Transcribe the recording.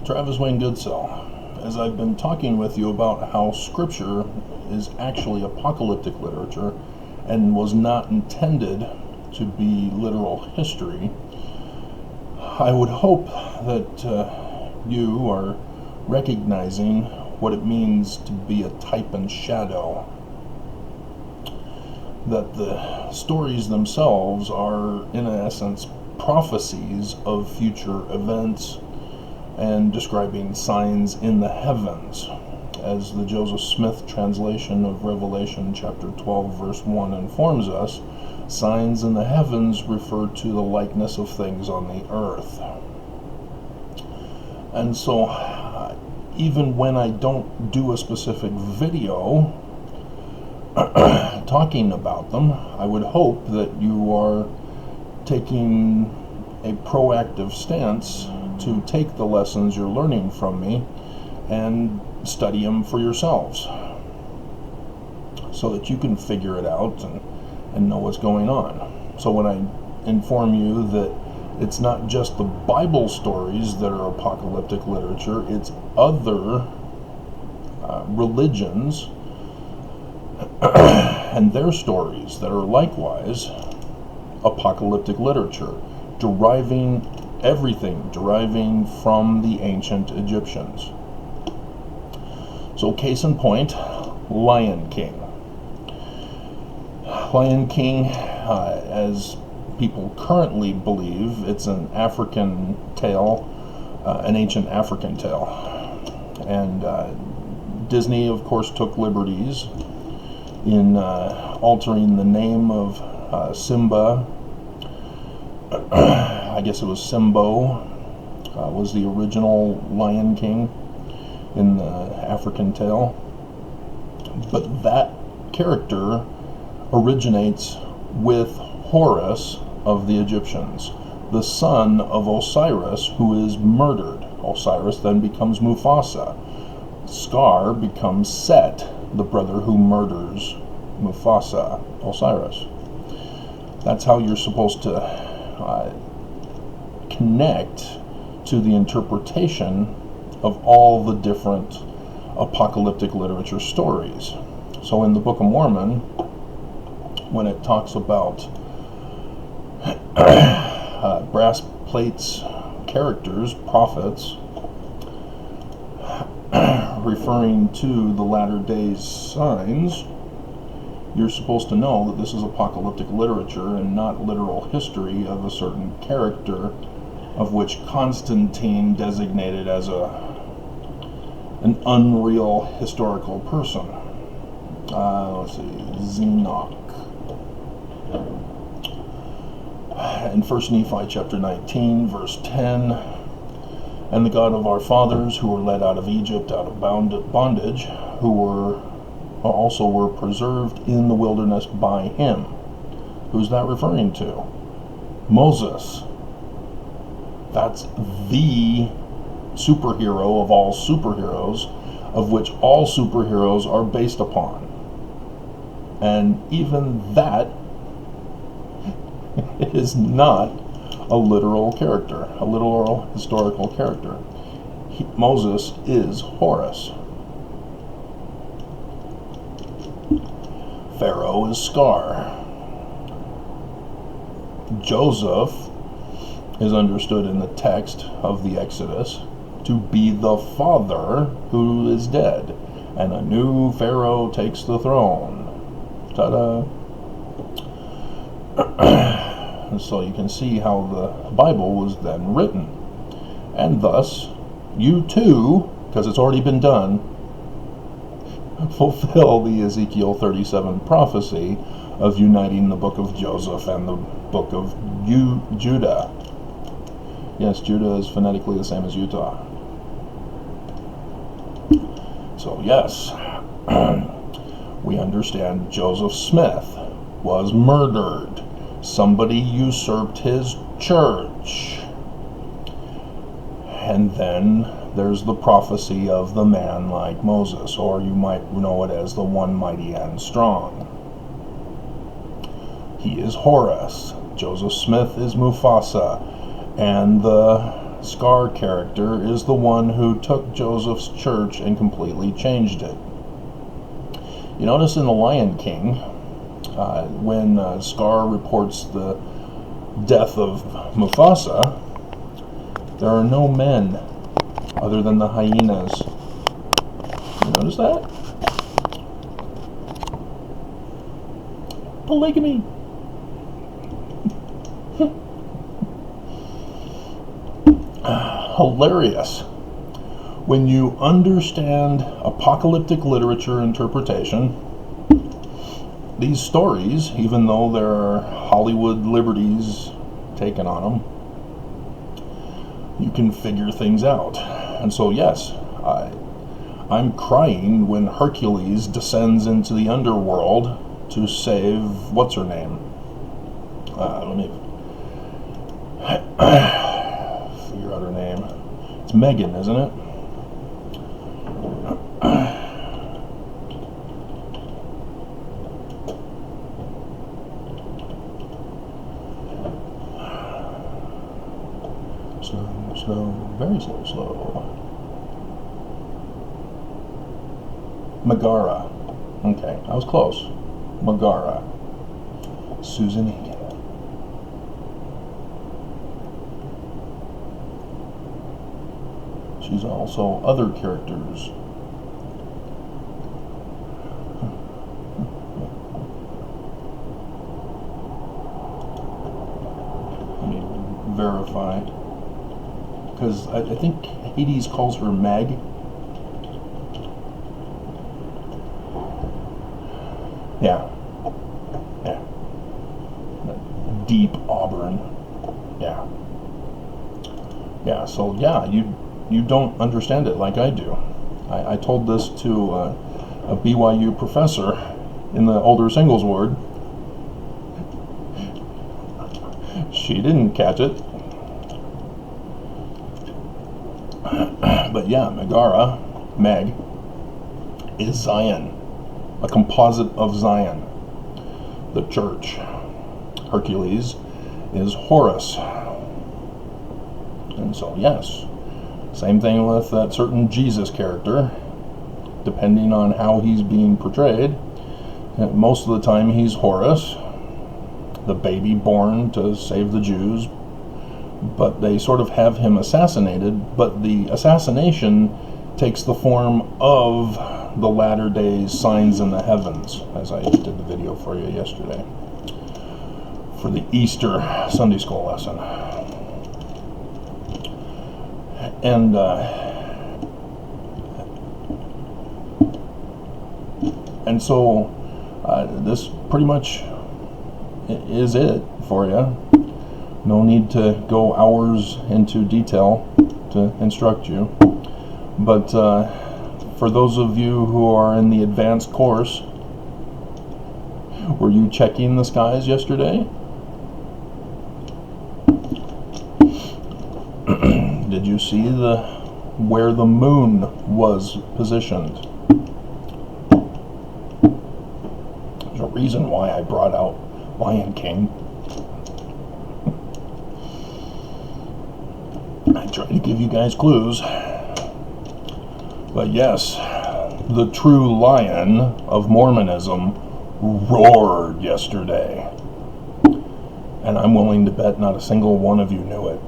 Travis Wayne Goodsell, as I've been talking with you about how Scripture is actually apocalyptic literature and was not intended to be literal history, I would hope that you are recognizing what it means to be a type and shadow. That the stories themselves are, in essence, prophecies of future events and describing signs in the heavens. As the Joseph Smith translation of Revelation chapter 12 verse 1 informs us, signs in the heavens refer to the likeness of things on the earth. And so, even when I don't do a specific video talking about them, I would hope that you are taking a proactive stance to take the lessons you're learning from me and study them for yourselves so that you can figure it out and know what's going on. So when I inform you that it's not just the Bible stories that are apocalyptic literature, it's other religions and their stories that are likewise apocalyptic literature, deriving from the ancient Egyptians. So case in point, Lion King. Lion King, as people currently believe, it's an African tale, an ancient African tale. And Disney, of course, took liberties in altering the name of Simba. I guess it was Simbo, was the original Lion King in the African tale. But that character originates with Horus of the Egyptians, the son of Osiris, who is murdered. Osiris then becomes Mufasa. Scar becomes Set, the brother who murders Mufasa, Osiris. That's how you're supposed to connect to the interpretation of all the different apocalyptic literature stories. So in the Book of Mormon, when it talks about brass plates characters, prophets, referring to the latter days signs, you're supposed to know that this is apocalyptic literature and not literal history of a certain character, of which Constantine designated as an unreal historical person. Let's see, Zenock. In 1 Nephi chapter 19, verse 10, and the God of our fathers, who were led out of Egypt, out of bondage, who also were preserved in the wilderness by him. Who's that referring to? Moses. That's the superhero of all superheroes, of which all superheroes are based upon. And even that is not a literal character, a literal historical character. Moses is Horus. Pharaoh is Scar. Joseph is understood in the text of the Exodus to be the father who is dead, and a new Pharaoh takes the throne. Ta-da! So you can see how the Bible was then written. And thus, you too, because it's already been done, fulfill the Ezekiel 37 prophecy of uniting the book of Joseph and the book of Judah. Yes, Judah is phonetically the same as Utah. So yes, we understand Joseph Smith was murdered. Somebody usurped his church. And then there's the prophecy of the man like Moses, or you might know it as the one mighty and strong. He is Horus. Joseph Smith is Mufasa. And the Scar character is the one who took Joseph's church and completely changed it. You notice in The Lion King, when Scar reports the death of Mufasa, there are no men other than the hyenas. You notice that? Polygamy. Hilarious. When you understand apocalyptic literature interpretation, these stories, even though there are Hollywood liberties taken on them, you can figure things out. And so yes, I'm crying when Hercules descends into the underworld to save what's her name. Let me figure out her name. It's Megan, isn't it? Slow, very slow. Megara. Okay, I was close. Megara. Susan Egan. She's also other characters. Let me verify. Because I think Hades calls her Meg. Yeah. Yeah. Deep auburn. Yeah. Yeah, so yeah, you don't understand it like I do. I told this to a BYU professor in the older singles ward. She didn't catch it. But yeah, Megara, Meg, is Zion, a composite of Zion, the church. Hercules is Horus. And so yes, same thing with that certain Jesus character, depending on how he's being portrayed. Most of the time he's Horus, the baby born to save the Jews, but they sort of have him assassinated, but the assassination takes the form of the latter days signs in the heavens, as I did the video for you yesterday for the Easter Sunday school lesson. And so this pretty much is it for you. No need to go hours into detail to instruct you. But for those of you who are in the advanced course, were you checking the skies yesterday? Did you see where the moon was positioned? There's a reason why I brought out Lion King. I try to give you guys clues. But yes, the true lion of Mormonism roared yesterday. And I'm willing to bet not a single one of you knew it.